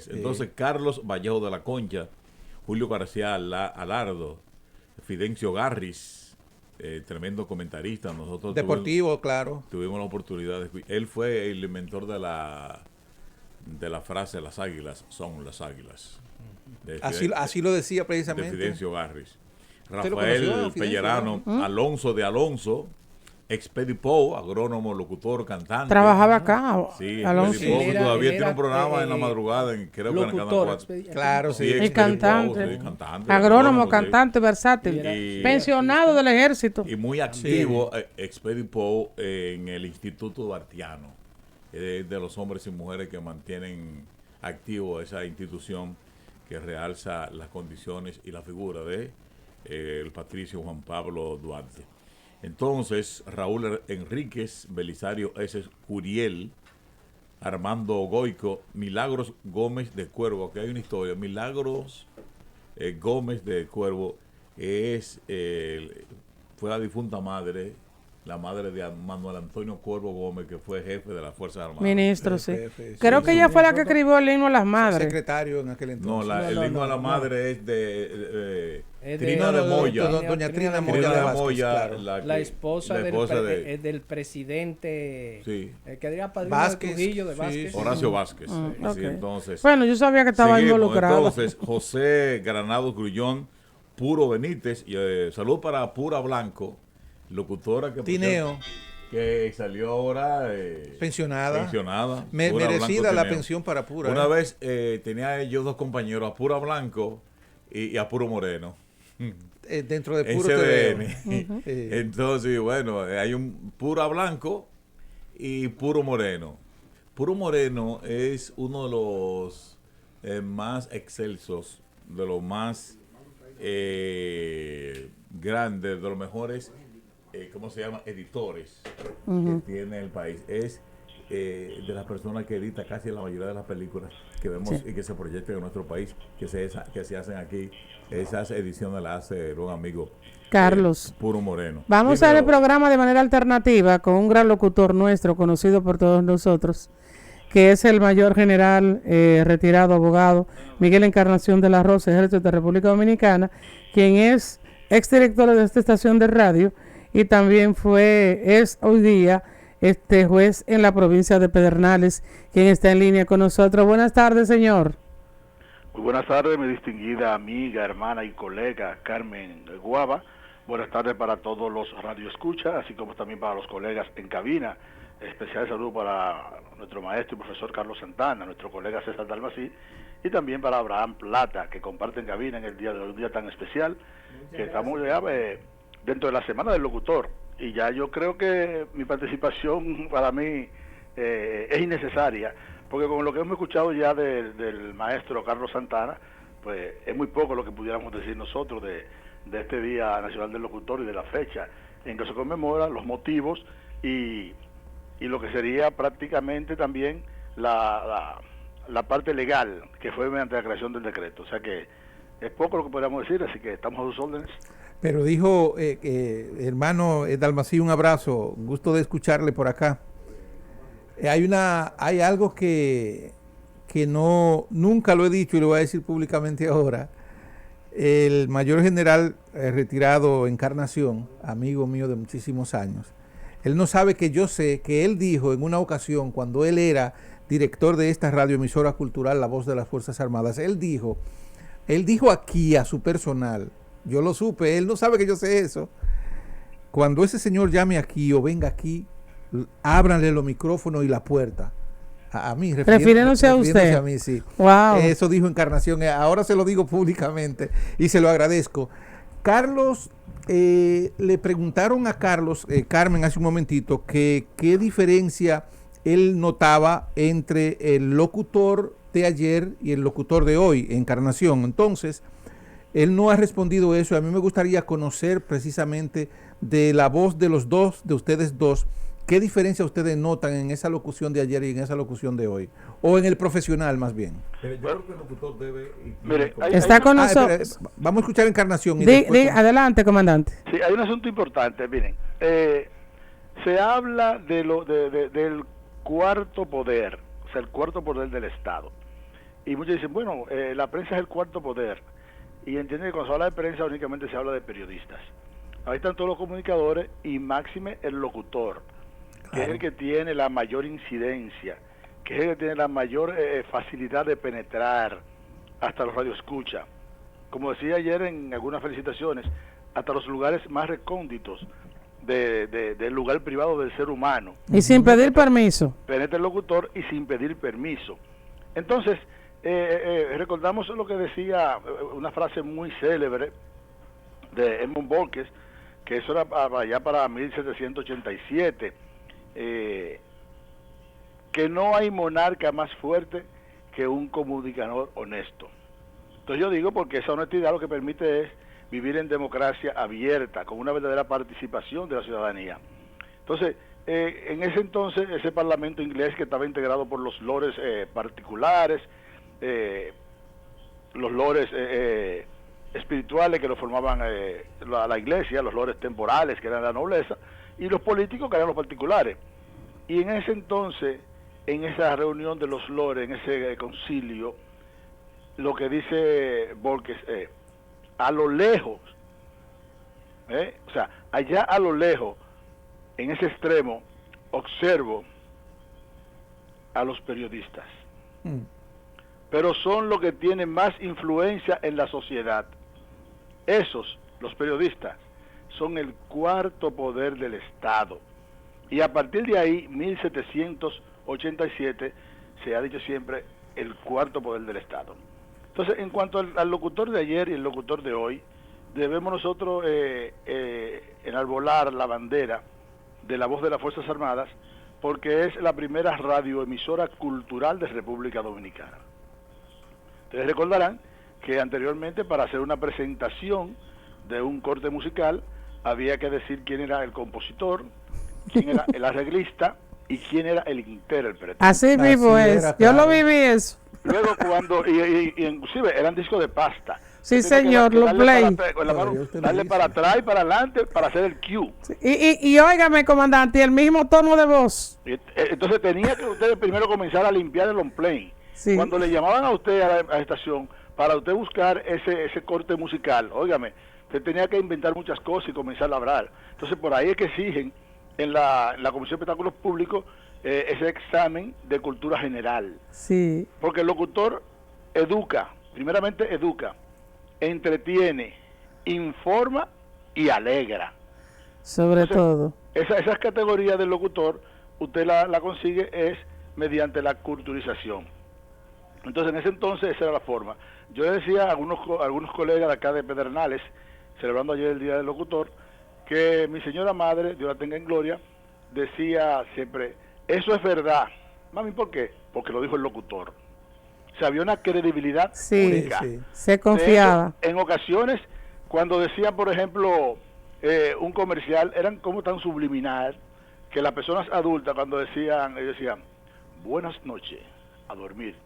es. Entonces, Carlos Vallejo de la Concha, Julio García Alardo, Fidencio Garris, tremendo comentarista. Nosotros deportivo, claro. Tuvimos la oportunidad de... Él fue el inventor de la frase "las águilas son las águilas". Así lo decía precisamente. De Fidencio Garris. Rafael Pellerano, Alonso de Alonso, Expedipou, agrónomo, locutor, cantante. Trabajaba acá. Sí, Expedipou, que todavía tiene un programa en la madrugada, creo que en el Canal 4. Claro, sí. Y cantante. Agrónomo, cantante, versátil. Pensionado del ejército. Y muy activo, Expedipou, en el Instituto Duartiano. De los hombres y mujeres que mantienen activo esa institución que realza las condiciones y la figura de el patricio Juan Pablo Duarte. Entonces, Raúl Enríquez, Belisario S. Curiel, Armando Goico, Milagros Gómez de Cuervo. Aquí hay una historia. Milagros Gómez de Cuervo fue la difunta madre, la madre de Manuel Antonio Cuervo Gómez, que fue jefe de las Fuerzas Armadas. Ministro, sí. Creo que ella fue la que escribió el himno a las madres. Secretario en aquel entonces. No, el himno a la madre es de Trina de Moya. Doña Trina Moya, claro. la esposa del presidente, sí. Que diga padrino de Trujillo, de Vázquez. Sí. Horacio Vázquez. Okay. Sí, entonces, bueno, yo sabía que estaba involucrado. Entonces, José Granados Grullón, Puro Benítez, y salud para Pura Blanco, locutora que salió ahora pensionada. Merecida la pensión para Pura. Una vez tenía ellos dos compañeros, a Pura Blanco y a Puro Moreno. Dentro de Puro CDN. Entonces, bueno, hay un Pura Blanco y Puro Moreno. Puro Moreno es uno de los más excelsos, de los más grandes, de los mejores, ¿cómo se llama? Editores que tiene el país. Es de las personas que edita casi la mayoría de las películas que vemos y que se proyectan en nuestro país, que se hacen aquí. Esas ediciones las hace un amigo Carlos Puro Moreno. Vamos a hacer el programa de manera alternativa con un gran locutor nuestro, conocido por todos nosotros, que es el mayor general retirado abogado Miguel Encarnación de la Rosa, Ejército de República Dominicana, quien es exdirector de esta estación de radio y también es hoy día juez en la provincia de Pedernales, quien está en línea con nosotros. Buenas tardes, señor. Muy buenas tardes, mi distinguida amiga, hermana y colega Carmen Guava. Buenas tardes para todos los radioescuchas, así como también para los colegas en cabina. Especial saludo para nuestro maestro y profesor Carlos Santana, nuestro colega César Dalmací, y también para Abraham Plata, que comparte en cabina en el día de hoy, un día tan especial, que estamos ya dentro de la Semana del Locutor. Y ya yo creo que mi participación para mí es innecesaria, porque con lo que hemos escuchado ya del maestro Carlos Santana, pues es muy poco lo que pudiéramos decir nosotros de este Día Nacional del Locutor y de la fecha en que se conmemora, los motivos y lo que sería prácticamente también la parte legal que fue mediante la creación del decreto. O sea que es poco lo que podríamos decir, así que estamos a sus órdenes. Pero dijo, hermano Dalmací, un abrazo, un gusto de escucharle por acá. Hay algo que nunca lo he dicho y lo voy a decir públicamente ahora. El mayor general retirado Encarnación, amigo mío de muchísimos años, él no sabe que yo sé que él dijo en una ocasión, cuando él era director de esta radioemisora cultural, La Voz de las Fuerzas Armadas, él dijo aquí a su personal, yo lo supe, él no sabe que yo sé eso, cuando ese señor llame aquí o venga aquí, ábranle los micrófonos y la puerta. A mí, refiriéndose a usted. A mí, sí. Wow. Eso dijo Encarnación, ahora se lo digo públicamente y se lo agradezco. Carlos, le preguntaron a Carlos, Carmen, hace un momentito, que qué diferencia él notaba entre el locutor de ayer y el locutor de hoy, Encarnación. Entonces, él no ha respondido eso. A mí me gustaría conocer precisamente de la voz de los dos, de ustedes dos, ¿qué diferencia ustedes notan en esa locución de ayer y en esa locución de hoy? O en el profesional, más bien. Pero yo creo que el locutor debe... Está con nosotros. Vamos a escuchar Encarnación. Adelante, comandante. Sí, hay un asunto importante. Miren, se habla del cuarto poder, o sea, el cuarto poder del Estado. Y muchos dicen, bueno, la prensa es el cuarto poder. Y entienden que cuando se habla de prensa únicamente se habla de periodistas. Ahí están todos los comunicadores y máxime el locutor, que es el que tiene la mayor incidencia, que es el que tiene la mayor facilidad de penetrar hasta los radioescuchas. Como decía ayer en algunas felicitaciones, hasta los lugares más recónditos del lugar privado del ser humano. Y sin pedir permiso. Penetra el locutor y sin pedir permiso. Entonces, recordamos lo que decía una frase muy célebre de Edmund Borges, que eso era allá para 1787, que no hay monarca más fuerte que un comunicador honesto. Entonces yo digo, porque esa honestidad lo que permite es vivir en democracia abierta, con una verdadera participación de la ciudadanía. Entonces, en ese entonces, ese parlamento inglés que estaba integrado por los lores particulares, los lores espirituales que lo formaban la iglesia, los lores temporales que eran la nobleza, y los políticos que eran los particulares. Y en ese entonces, en esa reunión de los lores, en ese concilio, lo que dice Borges es, a lo lejos, o sea, allá a lo lejos, en ese extremo, observo a los periodistas. Pero son los que tienen más influencia en la sociedad. Esos, los periodistas, son el cuarto poder del Estado. Y a partir de ahí, 1787, se ha dicho siempre el cuarto poder del Estado. Entonces, en cuanto al locutor de ayer y el locutor de hoy, debemos nosotros enarbolar la bandera de la voz de las Fuerzas Armadas, porque es la primera radioemisora cultural de República Dominicana. Ustedes recordarán que anteriormente, para hacer una presentación de un corte musical, había que decir quién era el compositor, quién era el arreglista y quién era el intérprete. Así mismo es, yo lo viví eso. Luego cuando, y inclusive eran discos de pasta. Sí, señor, lo play. Darle para atrás y para adelante para hacer el cue. Sí, y óigame, comandante, el mismo tono de voz. Entonces tenía que ustedes primero comenzar a limpiar el on play. Sí. Cuando le llamaban a usted a la estación para usted buscar ese corte musical, óigame, usted tenía que inventar muchas cosas y comenzar a hablar. Entonces por ahí es que exigen en la Comisión de Espectáculos Públicos ese examen de cultura general. Sí. Porque el locutor educa, primeramente educa, entretiene, informa y alegra. Sobre todo. Esas categorías del locutor, usted la consigue es mediante la culturización. Entonces, en ese entonces, esa era la forma. Yo le decía a algunos colegas de acá de Pedernales, celebrando ayer el Día del Locutor, que mi señora madre, Dios la tenga en gloria, decía siempre, eso es verdad. Mami, ¿por qué? Porque lo dijo el locutor. O sea, había una credibilidad única. Sí. Se confiaba. En ocasiones, cuando decían, por ejemplo, un comercial, eran como tan subliminal, que las personas adultas, cuando decían, ellos decían, buenas noches, a dormir.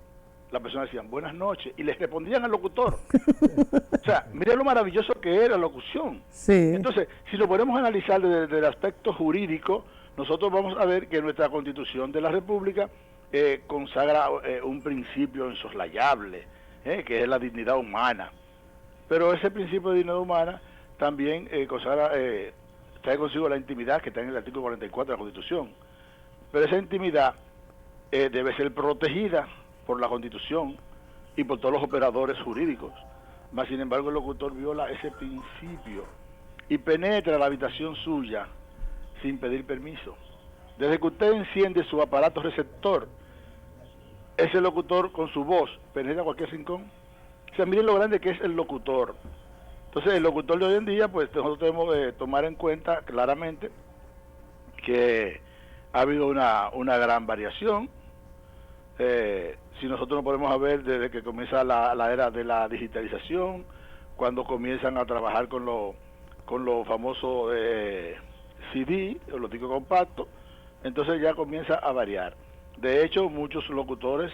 Las personas decían, buenas noches, y les respondían al locutor. O sea, mire lo maravilloso que era la locución. Sí. Entonces, si lo podemos analizar desde el aspecto jurídico, nosotros vamos a ver que nuestra Constitución de la República consagra un principio insoslayable, que es la dignidad humana. Pero ese principio de dignidad humana también consagra, trae consigo la intimidad que está en el artículo 44 de la Constitución. Pero esa intimidad debe ser protegida por la Constitución y por todos los operadores jurídicos. Mas, sin embargo, el locutor viola ese principio y penetra la habitación suya sin pedir permiso. Desde que usted enciende su aparato receptor, ese locutor con su voz penetra cualquier rincón. O sea, miren lo grande que es el locutor. Entonces, el locutor de hoy en día, pues nosotros tenemos que tomar en cuenta claramente que ha habido una gran variación. Si nosotros nos ponemos a ver desde que comienza la era de la digitalización, cuando comienzan a trabajar con los famosos CD, o los discos compactos, entonces ya comienza a variar. De hecho, muchos locutores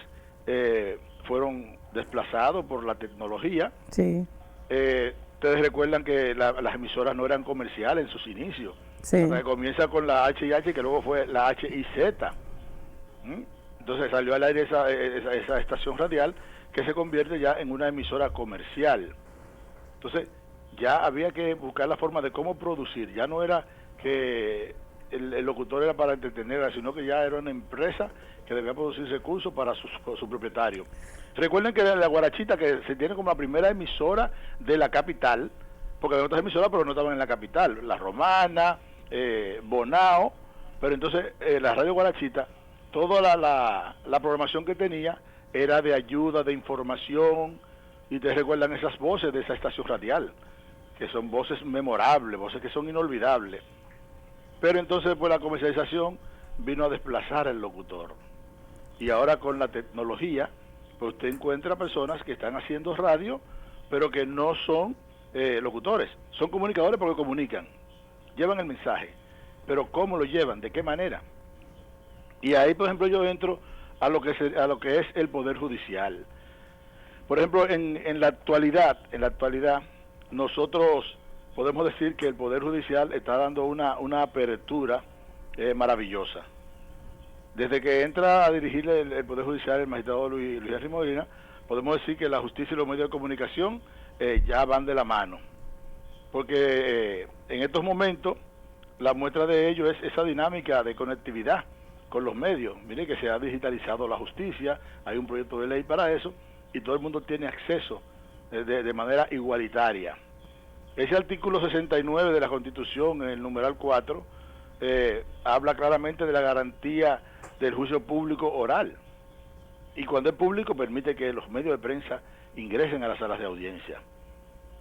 fueron desplazados por la tecnología. Sí. Ustedes recuerdan que las emisoras no eran comerciales en sus inicios. Sí. Hasta que comienza con la H&H, que luego fue la HIZ. Entonces salió al aire esa estación radial que se convierte ya en una emisora comercial. Entonces, ya había que buscar la forma de cómo producir. Ya no era que el locutor era para entretener, sino que ya era una empresa que debía producir recursos para su propietario. Recuerden que la Guarachita, que se tiene como la primera emisora de la capital, porque había otras emisoras pero no estaban en la capital, La Romana, Bonao, pero entonces la Radio Guarachita, toda la programación que tenía era de ayuda, de información, y te recuerdan esas voces de esa estación radial, que son voces memorables, voces que son inolvidables. Pero entonces pues la comercialización vino a desplazar al locutor. Y ahora con la tecnología, pues usted encuentra personas que están haciendo radio, pero que no son locutores, son comunicadores porque comunican, llevan el mensaje, pero ¿cómo lo llevan? ¿De qué manera? Y ahí, por ejemplo, yo entro a lo que es el Poder Judicial. Por ejemplo, en la actualidad, nosotros podemos decir que el Poder Judicial está dando una apertura maravillosa. Desde que entra a dirigir el Poder Judicial el magistrado Luis Henry Molina, podemos decir que la justicia y los medios de comunicación ya van de la mano. Porque en estos momentos, la muestra de ello es esa dinámica de conectividad con los medios. Mire que se ha digitalizado la justicia, hay un proyecto de ley para eso, y todo el mundo tiene acceso de manera igualitaria. Ese artículo 69 de la Constitución, en el numeral 4, habla claramente de la garantía del juicio público oral. Y cuando es público, permite que los medios de prensa ingresen a las salas de audiencia.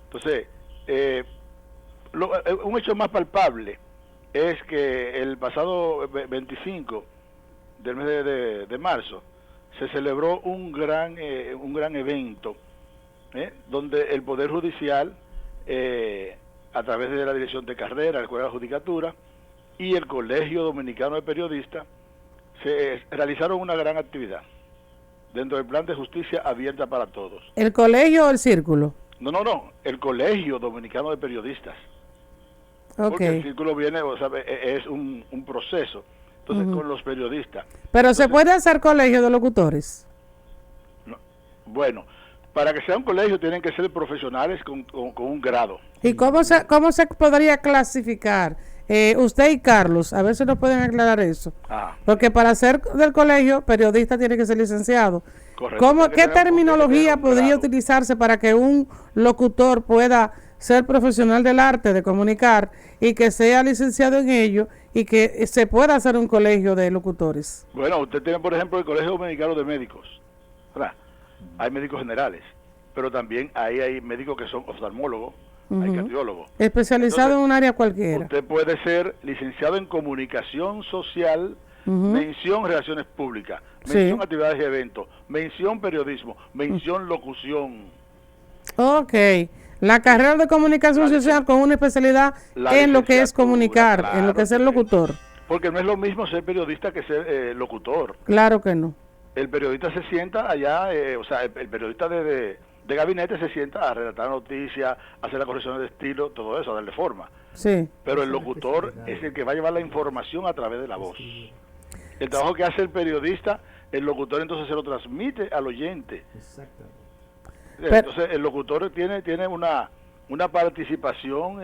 Entonces, un hecho más palpable es que el pasado 25 del mes de marzo se celebró un gran evento donde el Poder Judicial, a través de la Dirección de Carrera, la Escuela de la Judicatura y el Colegio Dominicano de Periodistas, se realizaron una gran actividad dentro del plan de justicia abierta para todos. ¿El colegio o el círculo? No, el Colegio Dominicano de Periodistas. Okay. Porque el círculo viene, o sea, es un proceso. Entonces, con los periodistas. Pero entonces, ¿se puede hacer colegio de locutores? No, bueno, para que sea un colegio tienen que ser profesionales con un grado. ¿Y cómo se podría clasificar? Usted y Carlos, a ver si nos pueden aclarar eso. Porque para ser del colegio, periodista tiene que ser licenciado. Correcto. ¿Qué terminología podría utilizarse para que un locutor pueda ser profesional del arte de comunicar y que sea licenciado en ello y que se pueda hacer un colegio de locutores? Bueno, usted tiene, por ejemplo, el Colegio Dominicano de Médicos, ¿verdad? Hay médicos generales, pero también hay médicos que son oftalmólogos, hay cardiólogos. Especializado. Entonces, en un área cualquiera. Usted puede ser licenciado en comunicación social, mención relaciones públicas, mención actividades y eventos, mención periodismo, mención locución. Ok. La carrera de comunicación social con una especialidad en lo que es comunicar, claro, en lo que es ser locutor. Porque no es lo mismo ser periodista que ser locutor. Claro que no. El periodista se sienta allá, o sea, el periodista de gabinete se sienta a redactar noticias, a hacer las correcciones de estilo, todo eso, a darle forma. Sí. Pero el locutor es el que va a llevar la información a través de la voz. El trabajo que hace el periodista, el locutor entonces se lo transmite al oyente. Exactamente. Entonces el locutor tiene una participación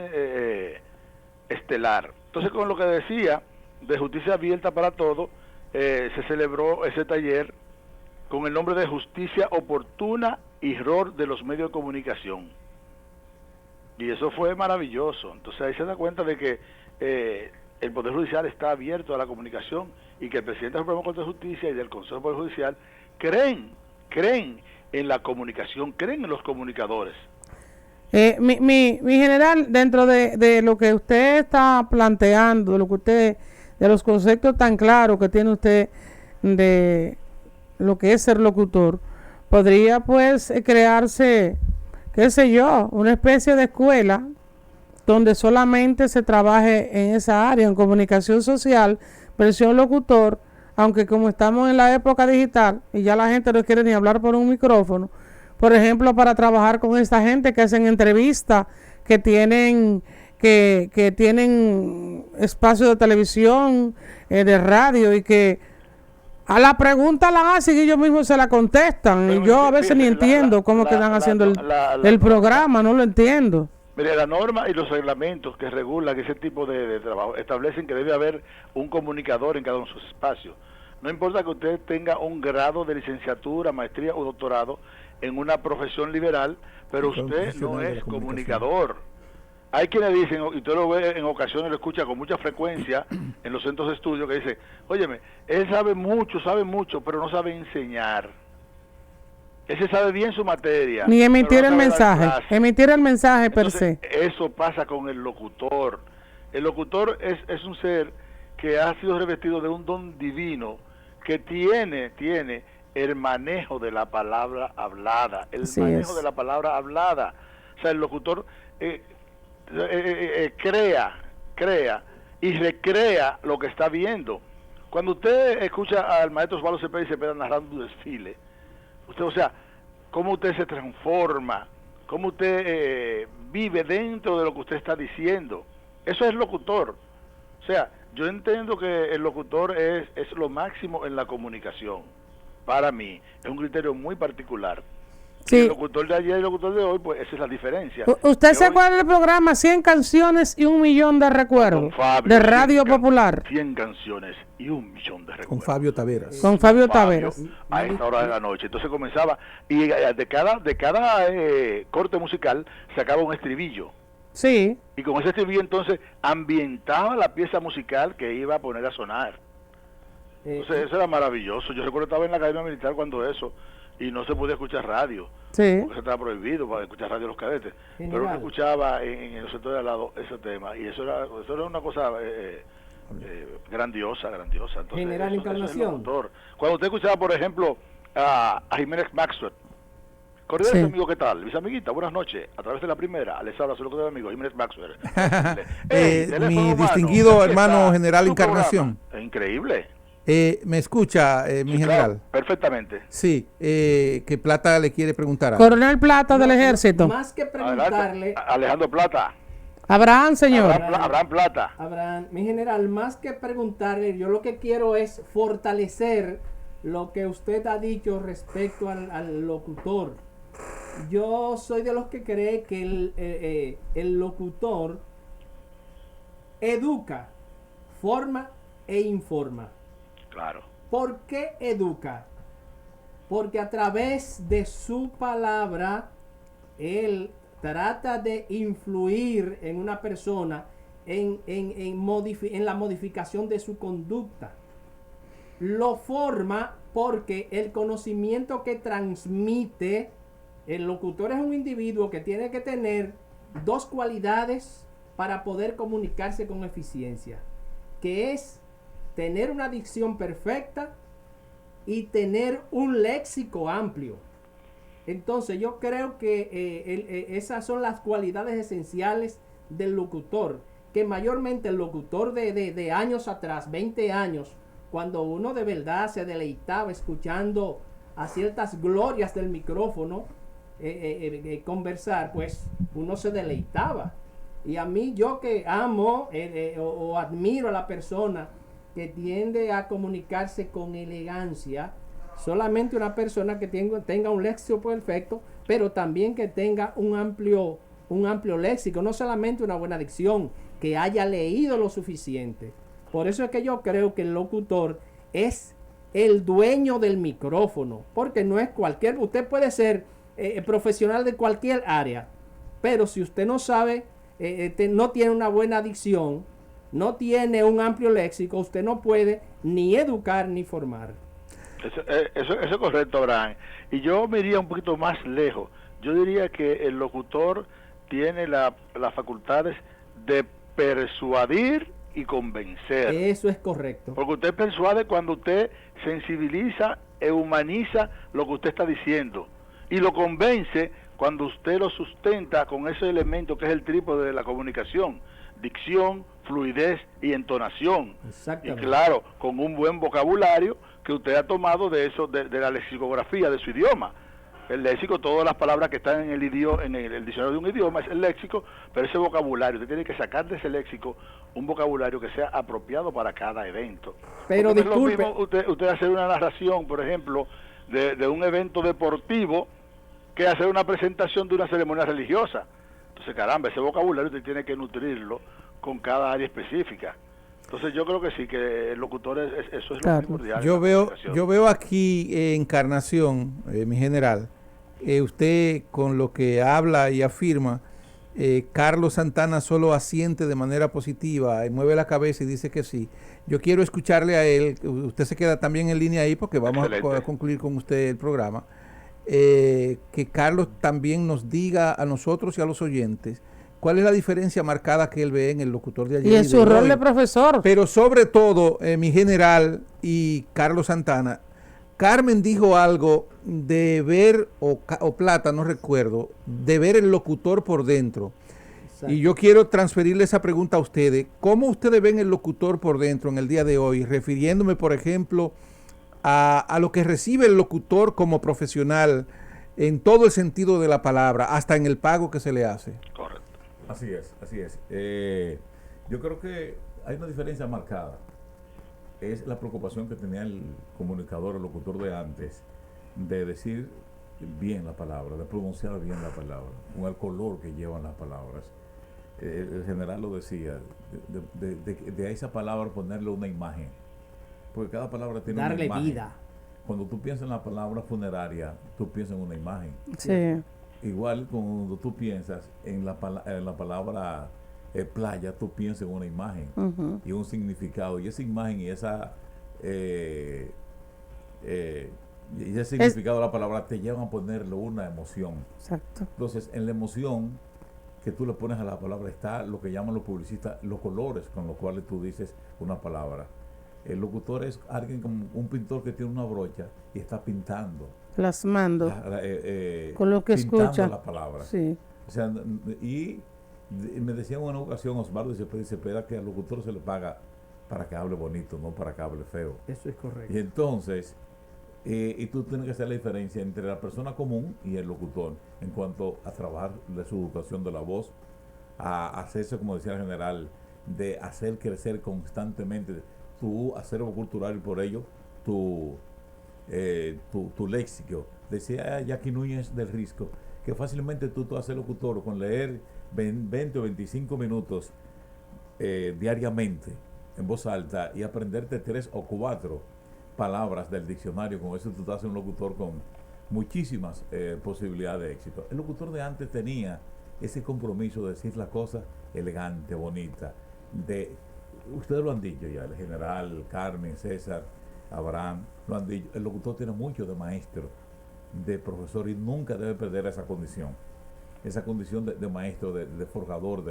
estelar. Entonces, con lo que decía de justicia abierta para todos, se celebró ese taller con el nombre de Justicia Oportuna y Rol de los Medios de Comunicación. Y eso fue maravilloso. Entonces ahí se da cuenta de que el Poder Judicial está abierto a la comunicación y que el presidente del Supremo Corte de Justicia y del Consejo del Poder Judicial creen en la comunicación, creen en los comunicadores. Mi general, dentro de lo que usted está planteando, de los conceptos tan claros que tiene usted de lo que es ser locutor, podría pues crearse, qué sé yo, una especie de escuela donde solamente se trabaje en esa área, en comunicación social, versión locutor, aunque como estamos en la época digital y ya la gente no quiere ni hablar por un micrófono, por ejemplo, para trabajar con esta gente que hacen entrevistas, que tienen tienen espacios de televisión, de radio, y que A la pregunta la hacen y ellos mismos se la contestan. Pero Y yo a veces ni entiendo cómo quedan haciendo el programa, no lo entiendo. Mire, la norma y los reglamentos que regulan ese tipo de trabajo establecen que debe haber un comunicador en cada uno de sus espacios. No importa que usted tenga un grado de licenciatura, maestría o doctorado en una profesión liberal, pero usted no es comunicador. Hay quienes dicen, y usted lo ve en ocasiones, lo escucha con mucha frecuencia en los centros de estudio, que dice, óyeme, él sabe mucho, pero no sabe enseñar. Ese sabe bien su materia. Ni emitir no el mensaje. Emitir el mensaje per se. Eso pasa con el locutor. El locutor es un ser que ha sido revestido de un don divino, que tiene el manejo de la palabra hablada. O sea, el locutor crea y recrea lo que está viendo. Cuando usted escucha al maestro Osvaldo Cepeda narrando un desfile, usted, o sea, cómo usted se transforma, cómo usted vive dentro de lo que usted está diciendo. Eso es locutor. O sea, yo entiendo que el locutor es lo máximo en la comunicación. Para mí, es un criterio muy particular. Sí. El locutor de ayer y el locutor de hoy, pues esa es la diferencia. ¿Usted se acuerda del programa 100 canciones y 1 millón de recuerdos? De Radio Popular. 100 canciones y 1 millón de recuerdos. Con Fabio Taveras. Con Fabio Taveras. A esta hora de la noche. Entonces comenzaba, y de cada corte musical sacaba un estribillo. Sí. Y con ese estribillo entonces ambientaba la pieza musical que iba a poner a sonar. Entonces eso era maravilloso. Yo recuerdo que estaba en la Academia Militar cuando eso, y no se podía escuchar radio. Sí. Porque se estaba prohibido para escuchar radio los cadetes. Pero uno escuchaba en el sector de al lado ese tema, y eso era una cosa grandiosa. Entonces, General Encarnación. Cuando usted escuchaba, por ejemplo, a Jiménez Maxwell, cordiales amigo, ¿qué tal? Mis amiguitas, buenas noches. A través de la primera, les habla su loco de amigo, Jiménez Maxwell. Mi distinguido hermano General Encarnación. Es increíble. ¿Me escucha, mi general? Claro, perfectamente. Sí, que Plata le quiere preguntar algo. Coronel Plata del Ejército. Más que preguntarle... Alejandro Plata. Abraham, señor. Abraham Plata. Abraham, mi general, más que preguntarle, yo lo que quiero es fortalecer lo que usted ha dicho respecto al locutor. Yo soy de los que cree que el locutor educa, forma e informa. Claro. ¿Por qué educa? Porque a través de su palabra, él trata de influir en una persona en la modificación de su conducta. Lo forma porque el conocimiento que transmite, el locutor es un individuo que tiene que tener 2 cualidades para poder comunicarse con eficiencia, que es tener una dicción perfecta y tener un léxico amplio. Entonces yo creo que esas son las cualidades esenciales del locutor, que mayormente el locutor de años atrás, 20 años, cuando uno de verdad se deleitaba escuchando a ciertas glorias del micrófono conversar, pues uno se deleitaba. Y a mí, yo que amo o admiro a la persona que tiende a comunicarse con elegancia, solamente una persona que tenga un léxico perfecto, pero también que tenga un amplio léxico, no solamente una buena dicción, que haya leído lo suficiente. Por eso es que yo creo que el locutor es el dueño del micrófono, porque no es cualquier, usted puede ser profesional de cualquier área, pero si usted no sabe, no tiene una buena dicción, no tiene un amplio léxico, usted no puede ni educar ni formar. Eso es correcto, Abraham. Y yo me iría un poquito más lejos. Yo diría que el locutor tiene las facultades de persuadir y convencer. Eso es correcto. Porque usted persuade cuando usted sensibiliza e humaniza lo que usted está diciendo. Y lo convence cuando usted lo sustenta con ese elemento que es el trípode de la comunicación: dicción, fluidez y entonación. Exactamente. Y claro, con un buen vocabulario que usted ha tomado de eso, de la lexicografía de su idioma. El léxico, todas las palabras que están en el idioma, en el diccionario de un idioma es el léxico, pero ese vocabulario, usted tiene que sacar de ese léxico un vocabulario que sea apropiado para cada evento. Pero porque no es lo disculpe. mismo usted hacer una narración, por ejemplo, de un evento deportivo, que hacer una presentación de una ceremonia religiosa. Entonces, caramba, ese vocabulario usted tiene que nutrirlo con cada área específica. Entonces yo creo que sí, que el locutor eso es lo primordial. Yo veo aquí Encarnación, mi general, usted con lo que habla y afirma, Carlos Santana solo asiente de manera positiva y mueve la cabeza y dice que sí. Yo quiero escucharle a él, usted se queda también en línea ahí porque vamos a concluir con usted el programa, que Carlos también nos diga a nosotros y a los oyentes cuál es la diferencia marcada que él ve en el locutor de ayer. Y en su rol de profesor. Pero sobre todo, mi general y Carlos Santana, Carmen dijo algo de ver, o Plata, no recuerdo, de ver el locutor por dentro. Exacto. Y yo quiero transferirle esa pregunta a ustedes. ¿Cómo ustedes ven el locutor por dentro en el día de hoy? Refiriéndome, por ejemplo, a lo que recibe el locutor como profesional en todo el sentido de la palabra, hasta en el pago que se le hace. Correcto. Así es, así es. Yo creo que hay una diferencia marcada. Es la preocupación que tenía el comunicador, el locutor de antes, de decir bien la palabra, de pronunciar bien la palabra, con el color que llevan las palabras. El general lo decía, de esa palabra ponerle una imagen, porque cada palabra tiene una imagen. Darle vida. Cuando tú piensas en la palabra funeraria, tú piensas en una imagen. Sí. Igual cuando tú piensas en la palabra playa, tú piensas en una imagen y un significado. Y esa imagen y ese significado de la palabra te llevan a ponerle una emoción. Exacto. Entonces, en la emoción que tú le pones a la palabra está lo que llaman los publicistas los colores con los cuales tú dices una palabra. El locutor es alguien como un pintor que tiene una brocha y está pintando. Plasmando. Con lo que escucha. La palabra. Sí. O sea, y me decía en una ocasión Osvaldo Cepeda que al locutor se le paga para que hable bonito, no para que hable feo. Eso es correcto. Y entonces, y tú tienes que hacer la diferencia entre la persona común y el locutor en cuanto a trabajar de su educación de la voz, a hacerse, como decía el general, de hacer crecer constantemente tu acervo cultural y por ello tu léxico. Decía Jackie Núñez del Risco que fácilmente tú haces locutor con leer 20 o 25 minutos diariamente en voz alta y aprenderte 3 o 4 palabras del diccionario. Con eso tú te haces un locutor con muchísimas posibilidades de éxito. El locutor de antes tenía ese compromiso de decir la cosa elegante, bonita. Ustedes lo han dicho ya, el general, Carmen, César, Abraham, lo han dicho. El locutor tiene mucho de maestro, de profesor, y nunca debe perder esa condición de maestro, de forjador,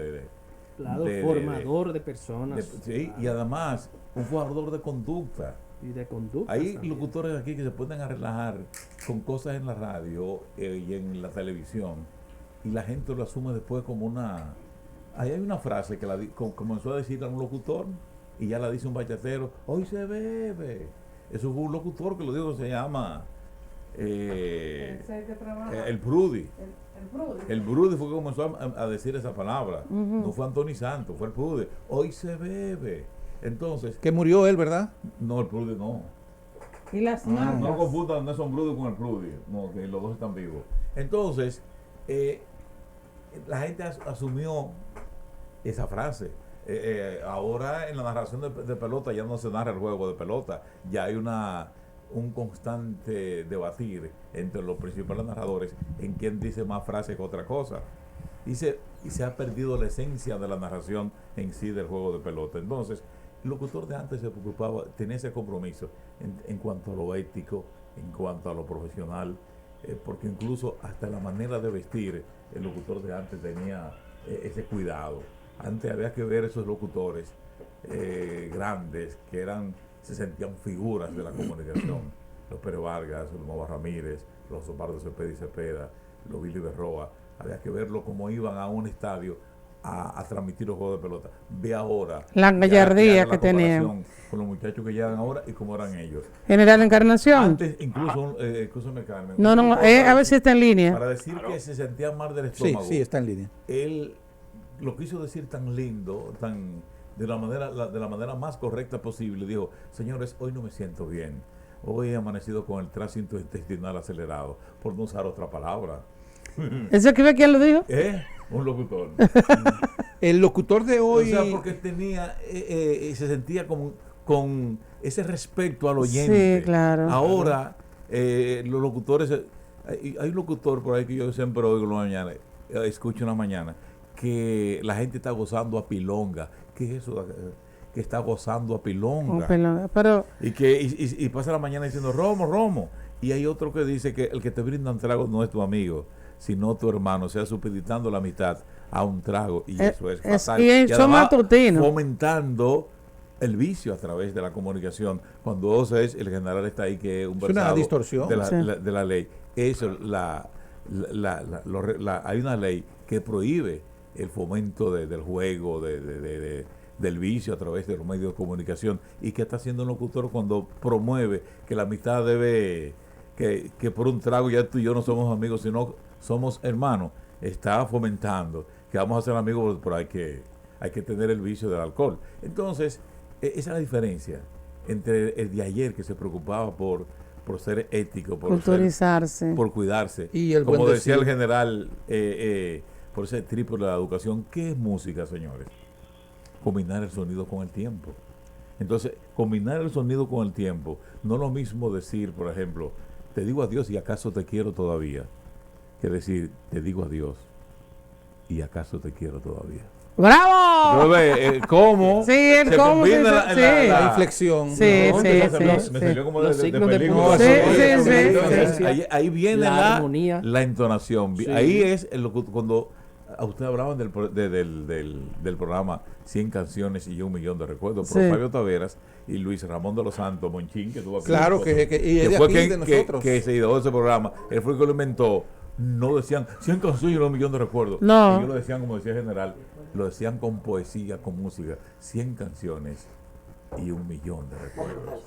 formador de personas. Sí, y además un forjador de conducta. Y de conducta. Hay también locutores aquí que se pueden a relajar con cosas en la radio y en la televisión, y la gente lo asume después como una... Ahí hay una frase que comenzó a decir a un locutor y ya la dice un bachatero: hoy se bebe. Eso fue un locutor que lo dijo, se llama el Brudi. El Brudi fue que comenzó a decir esa palabra. No fue Anthony Santos, fue el Brudi. Hoy se bebe. Entonces, que murió él, ¿verdad? No, el Brudi no. Y las marcas. No confundan Nelson Brudi con el Brudi. No, que los dos están vivos. Entonces, la gente asumió esa frase. Ahora en la narración de pelota ya no se narra el juego de pelota, ya hay un constante debatir entre los principales narradores en quién dice más frase que otra cosa, y se ha perdido la esencia de la narración en sí del juego de pelota. Entonces el locutor de antes se preocupaba, tenía ese compromiso en cuanto a lo ético, en cuanto a lo profesional, porque incluso hasta la manera de vestir el locutor de antes tenía ese cuidado. Antes había que ver esos locutores grandes que se sentían figuras de la comunicación. Los Pérez Vargas, los Nova Ramírez, los Osvaldo Cepeda y Cepeda, los Billy Berroa. Había que verlo como iban a un estadio a transmitir los juegos de pelota. Ve ahora. La gallardía que tenían. Con los muchachos que llegan ahora y cómo eran ellos. General Encarnación. Antes, incluso, escúchame, Carmen. No, a ver si está en línea. Para decir que se sentía mal del estómago. Sí, está en línea. Él lo quiso decir tan lindo, de la manera más correcta posible. Dijo, señores, hoy no me siento bien. Hoy he amanecido con el tránsito intestinal acelerado, por no usar otra palabra. ¿Eso que ve quién lo dijo? Un locutor. El locutor de hoy... O sea, porque tenía, se sentía con ese respeto al oyente. Sí, claro. Ahora, los locutores, hay un locutor por ahí que yo siempre oigo en la mañana, escucho en la mañana, que la gente está gozando a pilonga. ¿Qué es eso? Que está gozando a pilonga. Pero, Y pasa la mañana diciendo, Romo. Y hay otro que dice que el que te brinda un trago no es tu amigo, sino tu hermano, o sea, supeditando la amistad a un trago. Y eso es fatal. Y eso matutino. Fomentando el vicio a través de la comunicación. Cuando el general está ahí, que es un una distorsión de la ley. Eso, hay una ley que prohíbe el fomento del juego, del vicio a través de los medios de comunicación. ¿Y qué está haciendo un locutor cuando promueve que la amistad debe, que por un trago ya tú y yo no somos amigos, sino somos hermanos? Está fomentando que vamos a ser amigos, pero hay que tener el vicio del alcohol. Entonces, esa es la diferencia entre el de ayer, que se preocupaba por ser ético, culturizarse, por cuidarse. Y el como buen decía decir. el general, por ese triple de la educación. ¿Qué es música, señores? Combinar el sonido con el tiempo. Entonces, combinar el sonido con el tiempo, no es lo mismo decir, por ejemplo, te digo adiós y acaso te quiero todavía, que decir, te digo adiós y acaso te quiero todavía. ¡Bravo! ¿Cómo? Sí, el se cómo. combina La inflexión. Sí, ¿no? sí, Me sí. salió como Los de signos de película. puntuación. Sí. Entonces, ahí viene La armonía. la entonación. Sí. Ahí es cuando a usted hablaban del programa 100 canciones y 1 millón de recuerdos, por Sí. Fabio Taveras y Luis Ramón de los Santos Monchín, que tuvo aquí. Claro, y es de fue aquí, de nosotros. que se ideó ese programa. Él fue el que lo inventó. No decían 100 canciones y 1 millón de recuerdos. No. Ellos lo decían, como decía el general, lo decían con poesía, con música. 100 canciones y 1 millón de recuerdos.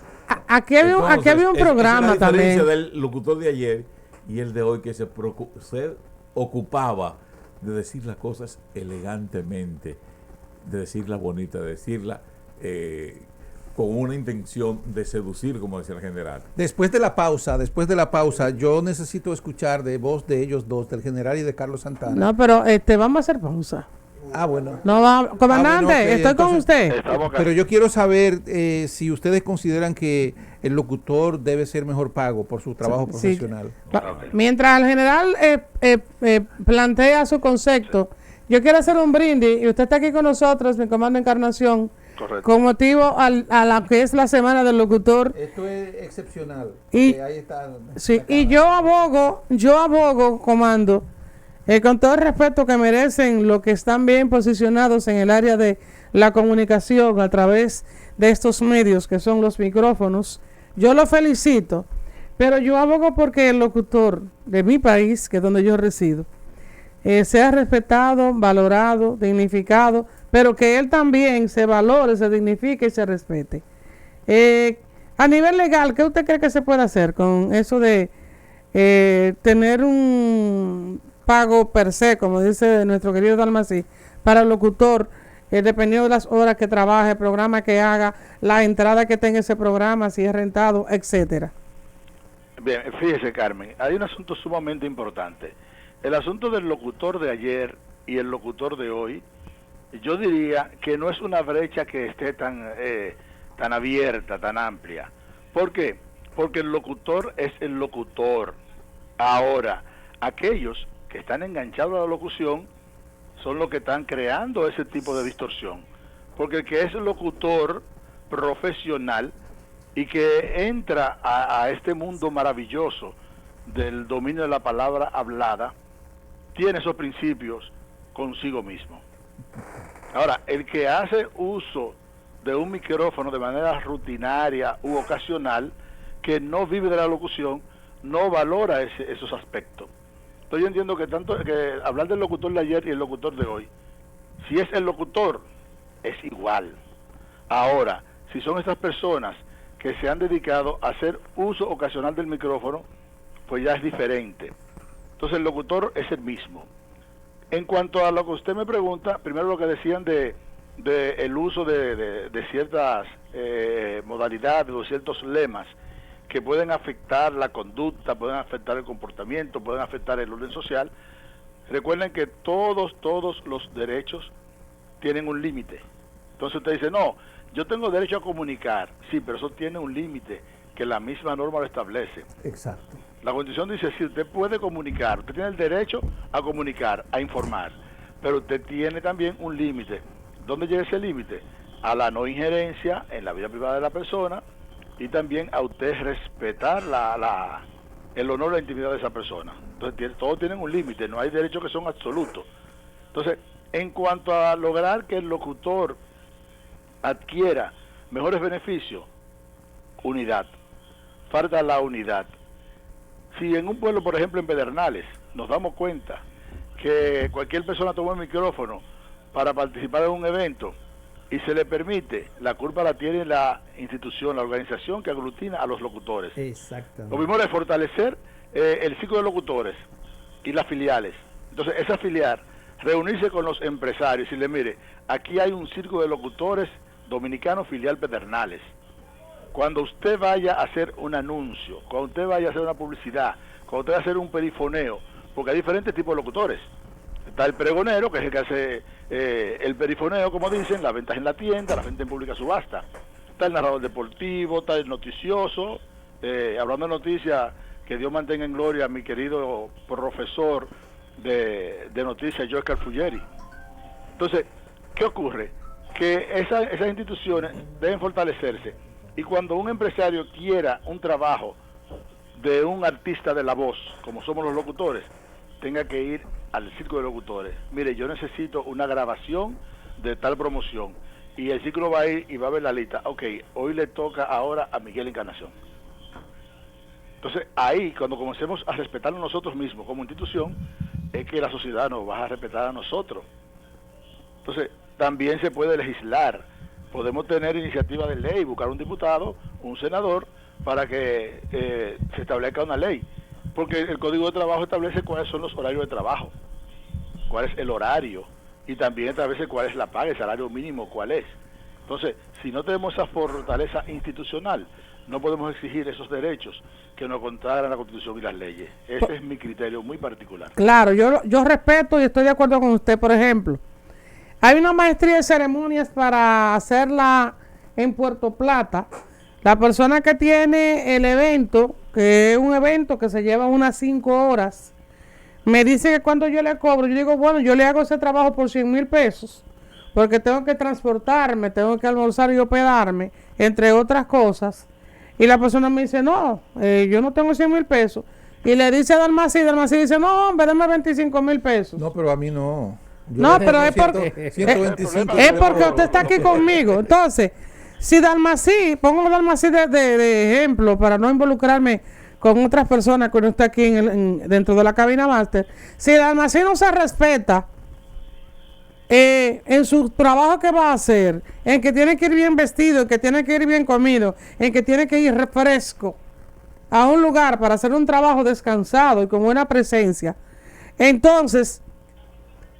Aquí había un programa esa es la diferencia también. del locutor de ayer y el de hoy, que se ocupaba de decir las cosas elegantemente, de decirlas bonitas, de decirlas con una intención de seducir, como decía el general. Después de la pausa, yo necesito escuchar de voz de ellos dos, del general y de Carlos Santana. No, pero vamos a hacer pausa. Bueno. No va, comandante, bueno, ok, estoy con entonces, usted. Pero yo quiero saber si ustedes consideran que el locutor debe ser mejor pago por su trabajo Sí. profesional. Mientras el general plantea su concepto, yo quiero hacer un brindis y usted está aquí con nosotros, mi comando Encarnación, Correcto. con motivo a la que es la semana del locutor. Esto es excepcional. Y- Ahí está. Sí, y yo abogo, comando, con todo el respeto que merecen los que están bien posicionados en el área de la comunicación a través de estos medios que son los micrófonos. Yo lo felicito, pero yo abogo porque el locutor de mi país, que es donde yo resido, sea respetado, valorado, dignificado, pero que él también se valore, se dignifique y se respete. A nivel legal, ¿qué usted cree que se puede hacer con eso de tener un pago per se, como dice nuestro querido Dalmací, para el locutor, dependiendo de las horas que trabaje, el programa que haga, la entrada que tenga ese programa, si es rentado, etcétera? Bien, fíjese, Carmen, hay un asunto sumamente importante. El asunto del locutor de ayer y el locutor de hoy, yo diría que no es una brecha que esté tan abierta, tan amplia. ¿Por qué? Porque el locutor es el locutor. Ahora, aquellos que están enganchados a la locución son los que están creando ese tipo de distorsión. Porque el que es locutor profesional y que entra a este mundo maravilloso del dominio de la palabra hablada, tiene esos principios consigo mismo. Ahora, el que hace uso de un micrófono de manera rutinaria u ocasional, que no vive de la locución, no valora esos aspectos. Entonces yo entiendo que tanto que hablar del locutor de ayer y el locutor de hoy Si es el locutor, es igual. Ahora, si son estas personas que se han dedicado a hacer uso ocasional del micrófono, pues ya es diferente. Entonces el locutor es el mismo. En cuanto a lo que usted me pregunta, primero lo que decían de el uso de ciertas modalidades o ciertos lemas que pueden afectar la conducta, pueden afectar el comportamiento, pueden afectar el orden social. Recuerden que todos los derechos tienen un límite. Entonces usted dice, no, yo tengo derecho a comunicar. Sí, pero eso tiene un límite que la misma norma lo establece. Exacto. La Constitución dice, sí, usted puede comunicar, usted tiene el derecho a comunicar, a informar, pero usted tiene también un límite. ¿Dónde llega ese límite? A la no injerencia en la vida privada de la persona y también a usted respetar el honor y la intimidad de esa persona. Entonces, todos tienen un límite, no hay derechos que son absolutos. Entonces, en cuanto a lograr que el locutor adquiera mejores beneficios, unidad. Falta la unidad. Si en un pueblo, por ejemplo en Pedernales, nos damos cuenta que cualquier persona toma el micrófono para participar en un evento y se le permite, la culpa la tiene la institución, la organización que aglutina a los locutores. Exactamente. Lo primero es fortalecer el ciclo de locutores y las filiales. Entonces, esa filial, reunirse con los empresarios y decirle, mire, aquí hay un círculo de locutores dominicanos filial Pedernales. Cuando usted vaya a hacer un anuncio, cuando usted vaya a hacer una publicidad, cuando usted vaya a hacer un perifoneo, porque hay diferentes tipos de locutores. Está el pregonero, que es el que hace el perifoneo, como dicen, las ventas en la tienda, la venta en pública subasta. Está el narrador deportivo, está el noticioso, hablando de noticias, que Dios mantenga en gloria a mi querido profesor de noticias, Joe Carfuglieri. Entonces, ¿qué ocurre? Que esas instituciones deben fortalecerse. Y cuando un empresario quiera un trabajo de un artista de la voz, como somos los locutores, tenga que ir al círculo de locutores. Mire, yo necesito una grabación de tal promoción. Y el círculo va a ir y va a ver la lista. Ok, hoy le toca ahora a Miguel Encarnación. Entonces, ahí, cuando comencemos a respetarnos nosotros mismos como institución, es que la sociedad nos va a respetar a nosotros. Entonces, también se puede legislar. Podemos tener iniciativa de ley, buscar un diputado, un senador, para que se establezca una ley. Porque el Código de Trabajo establece cuáles son los horarios de trabajo, cuál es el horario, y también establece cuál es la paga, el salario mínimo, cuál es. Entonces, si no tenemos esa fortaleza institucional, no podemos exigir esos derechos que nos consagran la Constitución y las leyes. Ese es mi criterio muy particular. Claro, yo respeto y estoy de acuerdo con usted. Por ejemplo, hay una maestría de ceremonias para hacerla en Puerto Plata. La persona que tiene el evento, que es un evento que se lleva unas 5 horas, me dice que cuando yo le cobro, yo digo, bueno, yo le hago ese trabajo por 100,000 pesos, porque tengo que transportarme, tengo que almorzar y hospedarme, entre otras cosas. Y la persona me dice, no, yo no tengo 100,000 pesos. Y le dice a Dalmací dice, no, hombre, dame 25,000 pesos. No, pero a mí no. Yo no, pero es porque, 125 es porque usted está aquí conmigo. Entonces, si Dalmací, pongo Dalmací de ejemplo para no involucrarme con otras personas que no está aquí dentro de la cabina máster, si Dalmací no se respeta en su trabajo que va a hacer, en que tiene que ir bien vestido, en que tiene que ir bien comido, en que tiene que ir fresco a un lugar para hacer un trabajo descansado y con buena presencia, entonces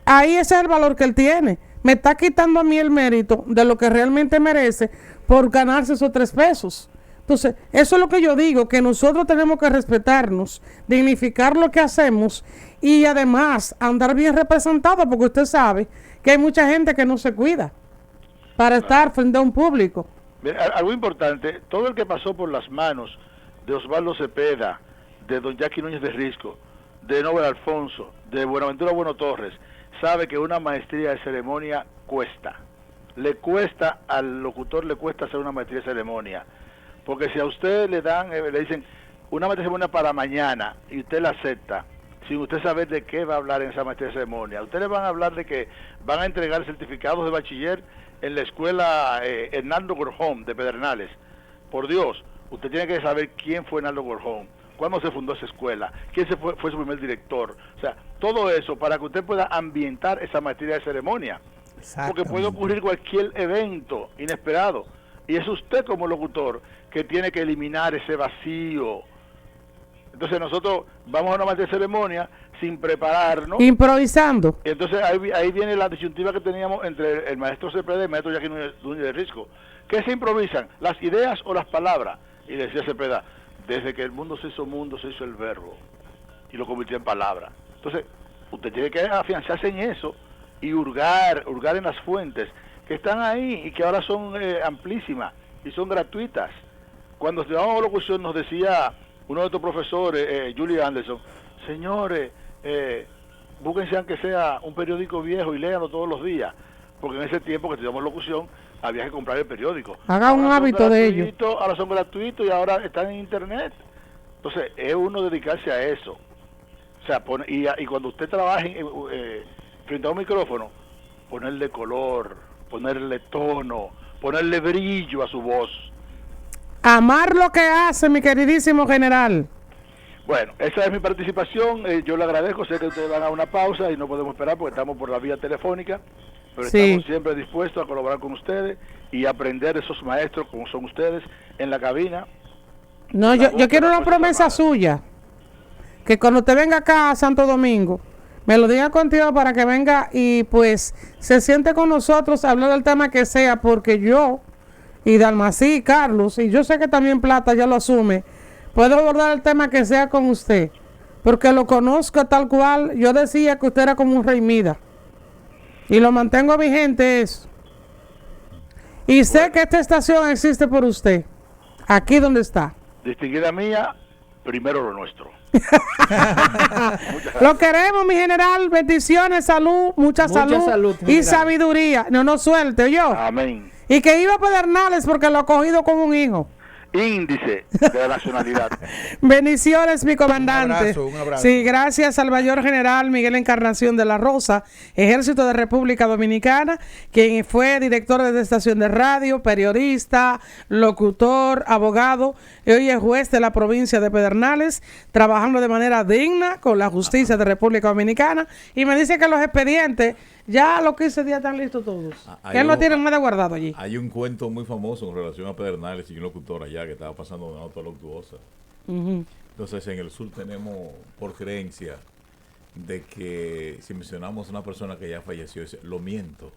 ahí ese es el valor que él tiene. Me está quitando a mí el mérito de lo que realmente merece por ganarse esos 3 pesos. Entonces, eso es lo que yo digo, que nosotros tenemos que respetarnos, dignificar lo que hacemos y además andar bien representados, porque usted sabe que hay mucha gente que no se cuida para estar frente a un público. Mira, algo importante, todo el que pasó por las manos de Osvaldo Cepeda, de don Jackie Núñez de Risco, de Nobel Alfonso, de Buenaventura Bueno Torres, sabe que una maestría de ceremonia cuesta. Le cuesta al locutor, le cuesta hacer una maestría de ceremonia. Porque si a usted le dicen una maestría de ceremonia para mañana y usted la acepta, sin usted saber de qué va a hablar en esa maestría de ceremonia, usted le van a hablar de que van a entregar certificados de bachiller en la escuela Hernando Gorjón de Pedernales. Por Dios, usted tiene que saber quién fue Hernando Gorjón, cuándo se fundó esa escuela, quién fue su primer director. O sea, todo eso para que usted pueda ambientar esa maestría de ceremonia. porque puede ocurrir cualquier evento inesperado. Y es usted como locutor que tiene que eliminar ese vacío. Entonces nosotros vamos a una más de ceremonia sin prepararnos. Improvisando. Entonces ahí viene la disyuntiva que teníamos entre el maestro Cepeda y el maestro Jackie Núñez de Risco. ¿Qué se improvisan? ¿Las ideas o las palabras? Y decía Cepeda, desde que el mundo, se hizo el verbo y lo convirtió en palabra. Entonces, usted tiene que afianzarse en eso y hurgar en las fuentes que están ahí y que ahora son amplísimas y son gratuitas. Cuando estudiábamos locución nos decía uno de estos profesores, Julie Anderson, señores, búsquense aunque sea un periódico viejo y léanlo todos los días, porque en ese tiempo que estudiamos locución había que comprar el periódico. Haga un hábito de ello. Ahora son gratuitos y ahora están en internet. Entonces es uno dedicarse a eso. O sea, y cuando usted trabaje frente a un micrófono, ponerle color, ponerle tono, ponerle brillo a su voz. Amar lo que hace, mi queridísimo general. Bueno, esa es mi participación. Yo le agradezco. Sé que ustedes van a una pausa y no podemos esperar porque estamos por la vía telefónica. Pero sí, estamos siempre dispuestos a colaborar con ustedes y aprender de esos maestros como son ustedes en la cabina. No, yo quiero una promesa suya. Que cuando usted venga acá a Santo Domingo, me lo diga contigo para que venga y pues se siente con nosotros a hablar del tema que sea, porque yo y Dalmací y Carlos, y yo sé que también Plata ya lo asume, puedo abordar el tema que sea con usted, porque lo conozco tal cual. Yo decía que usted era como un rey Mida y lo mantengo vigente eso. Y sé que esta estación existe por usted, aquí donde está. Distinguida mía, primero lo nuestro. Lo queremos, mi general. Bendiciones, salud, mucha salud y sabiduría. No nos suelte, yo. Amén. Y que iba a Pedernales porque lo ha cogido como un hijo. Índice de la nacionalidad. Bendiciones, mi comandante. Un abrazo. Sí, gracias al mayor general Miguel Encarnación de la Rosa, Ejército de República Dominicana, quien fue director de estación de radio, periodista, locutor, abogado, y hoy es juez de la provincia de Pedernales, trabajando de manera digna con la justicia de República Dominicana, y me dice que los expedientes ya los 15 días están listos todos. Que él no tiene nada guardado allí. Hay un cuento muy famoso en relación a Pedernales y un locutor allá que estaba pasando una nota luctuosa. Entonces, en el sur tenemos por creencia de que si mencionamos a una persona que ya falleció, lo miento.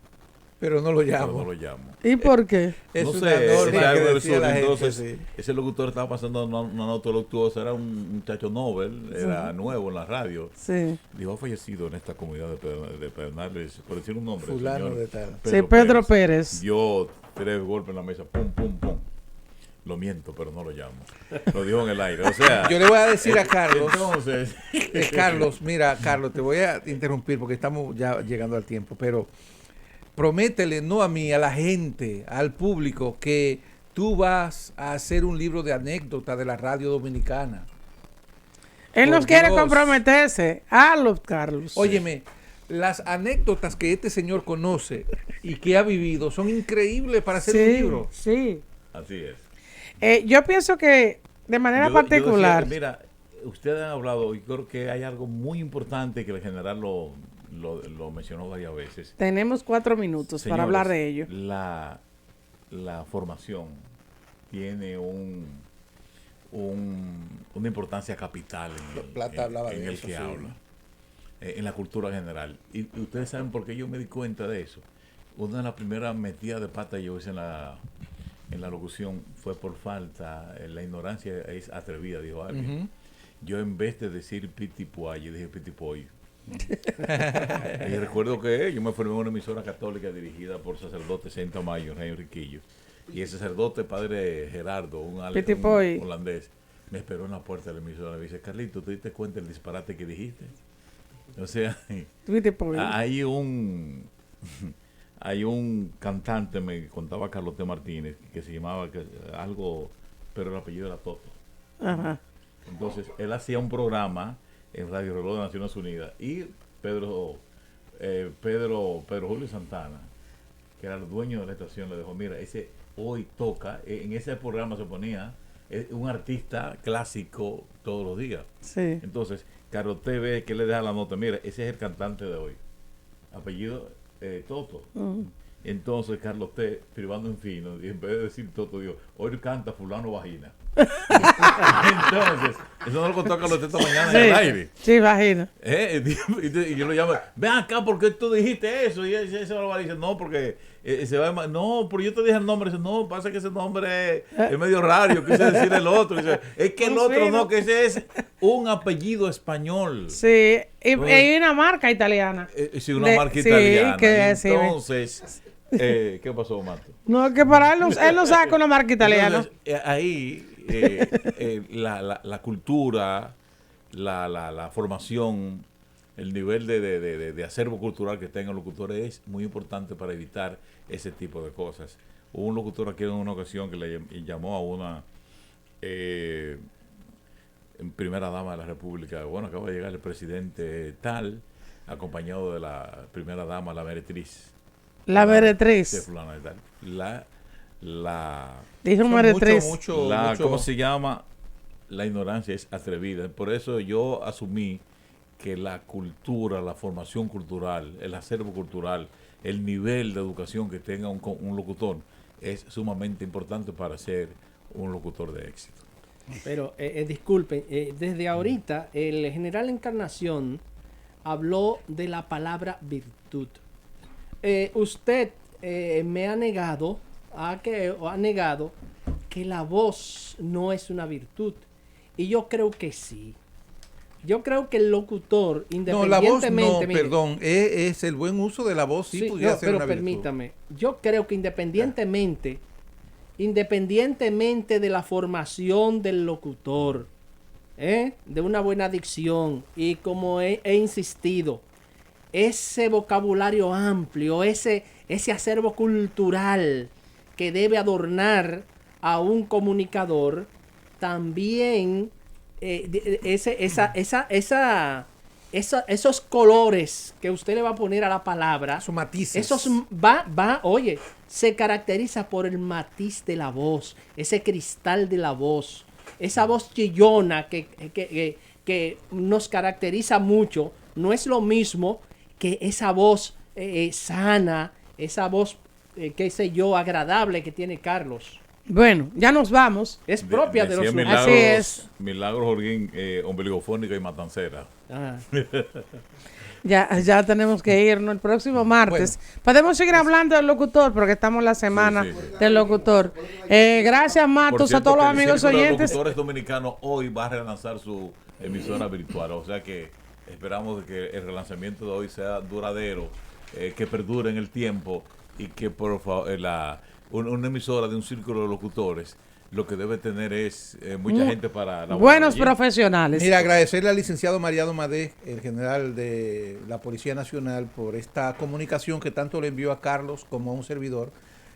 Pero no lo llamo. Pero no lo llamo. ¿Y por qué? Es no una sé, norma es algo que del decía sur. la gente, Entonces, sí. ese locutor estaba pasando una nota luctuosa, era un muchacho Nobel, era nuevo en la radio. Sí. Dijo, ha fallecido en esta comunidad de Pedernales, por decir un nombre. Fulano señor de tal. Sí, Pedro Pérez. Dio 3 golpes en la mesa, pum, pum, pum. Lo miento, pero no lo llamo. Lo dijo en el aire. O sea, yo le voy a decir a Carlos. Entonces, Carlos, mira, Carlos, te voy a interrumpir porque estamos ya llegando al tiempo, pero prométele, no a mí, a la gente, al público, que tú vas a hacer un libro de anécdotas de la radio dominicana. Él Por nos quiere Dios. comprometerse. Los Carlos. Óyeme, las anécdotas que este señor conoce y que ha vivido son increíbles para hacer un libro. Sí. así es. Yo pienso que de manera Yo particular. decía, mira, ustedes han hablado y creo que hay algo muy importante que el general lo mencionó varias veces. Tenemos 4 minutos para Señores, hablar de ello. La formación tiene una importancia capital Plata hablaba en de el eso, que sí. habla, en la cultura general. Y ustedes saben por qué yo me di cuenta de eso. Una de las primeras metidas de pata que yo hice en la locución fue por falta. La ignorancia es atrevida, dijo alguien. Yo en vez de decir pitipuay, yo dije pitipoy. Y recuerdo que yo me formé en una emisora católica dirigida por sacerdote Saint Tamayo, Rey Enriquillo. Y el sacerdote, padre Gerardo, un holandés, me esperó en la puerta de la emisora. Me dice, Carlito, ¿te diste cuenta del disparate que dijiste? O sea, hay un cantante, me contaba Carlos T. Martínez, que se llamaba algo, pero el apellido era Toto. Ajá. Entonces, él hacía un programa en Radio Reloj de Naciones Unidas y Pedro Julio Santana, que era el dueño de la estación, le dijo, mira, ese hoy toca, en ese programa se ponía un artista clásico todos los días. Sí. Entonces, Carlos TV, que le deja la nota, mira, ese es el cantante de hoy. Apellido Toto. Entonces Carlos T, privando en fino, y en vez de decir Toto, dijo, hoy canta fulano vagina. Entonces, eso no lo contó Carlos T esta mañana en el aire. Sí, vagina. Y yo lo llamo, ven acá, ¿por qué tú dijiste eso? Y ese va a decir, no, porque se va a... No, pero yo te dije el nombre. Dice, no, pasa que ese nombre es medio raro, yo quise decir el otro. Dice, es que el otro no, que ese es un apellido español. Sí, y hay una marca italiana. Sí, una marca italiana. Sí, entonces, ¿qué pasó, Mato? No, que para él no saca una marca italiana. Entonces, ahí la cultura, la formación, el nivel de acervo cultural que tengan los locutores es muy importante para evitar ese tipo de cosas. Hubo un locutor aquí en una ocasión que le llamó a una primera dama de la República. Bueno, acaba de llegar el presidente tal, acompañado de la primera dama, la meretriz. La meretriz. Sí, fulana de tal. Dijo meretriz. ¿Cómo se llama? La ignorancia es atrevida. Por eso yo asumí que la cultura, la formación cultural, el acervo cultural, el nivel de educación que tenga un locutor es sumamente importante para ser un locutor de éxito. Pero, disculpen, desde ahorita el general Encarnación habló de la palabra virtud. Usted me ha negado que la voz no es una virtud. Y yo creo que sí. Yo creo que el locutor, independientemente... No, perdón, es el buen uso de la voz, sí pudiera ser una virtud. Pero permítame, yo creo que independientemente de la formación del locutor, de una buena dicción, y como he insistido, ese vocabulario amplio, ese acervo cultural que debe adornar a un comunicador, también esos colores que usted le va a poner a la palabra, esos matices, se caracteriza por el matiz de la voz, ese cristal de la voz, esa voz chillona que nos caracteriza mucho. No es lo mismo que esa voz sana, esa voz, agradable que tiene Carlos. Bueno, ya nos vamos. Es propia de los Milagros, así es. Milagros Jorguín, ombligofónica y matancera. Ya tenemos que irnos el próximo martes. Bueno, podemos seguir hablando del locutor porque estamos en la semana del locutor. Gracias, Matos, a todos los amigos oyentes. Los locutores dominicanos hoy va a relanzar su emisora virtual. O sea que esperamos que el relanzamiento de hoy sea duradero, que perdure en el tiempo y que por favor una emisora de un círculo de locutores lo que debe tener es mucha gente para la buenos profesionales. Mira, agradecerle al licenciado Mariano Madé, el general de la Policía Nacional, por esta comunicación que tanto le envió a Carlos como a un servidor,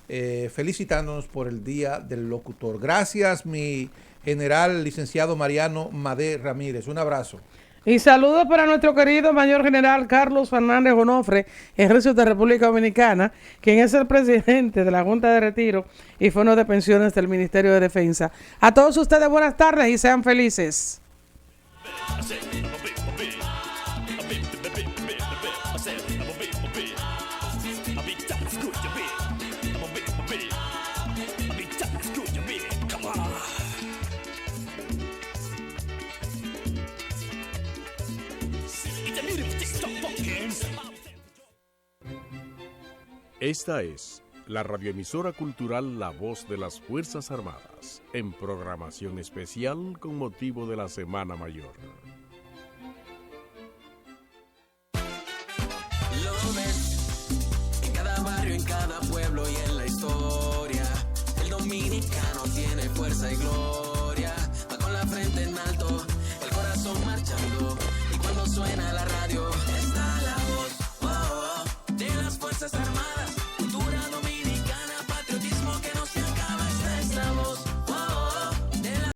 felicitándonos por el Día del Locutor. Gracias, mi general licenciado Mariano Madé Ramírez. Un abrazo. Y saludos para nuestro querido mayor general Carlos Fernández Onofre, ejército de República Dominicana, quien es el presidente de la Junta de Retiro y Fondo de Pensiones del Ministerio de Defensa. A todos ustedes buenas tardes y sean felices. Esta es la radioemisora cultural La Voz de las Fuerzas Armadas, en programación especial con motivo de la Semana Mayor. Lo ves en cada barrio, en cada pueblo y en la historia. El dominicano tiene fuerza y gloria. Va con la frente en alto, el corazón marchando. Y cuando suena la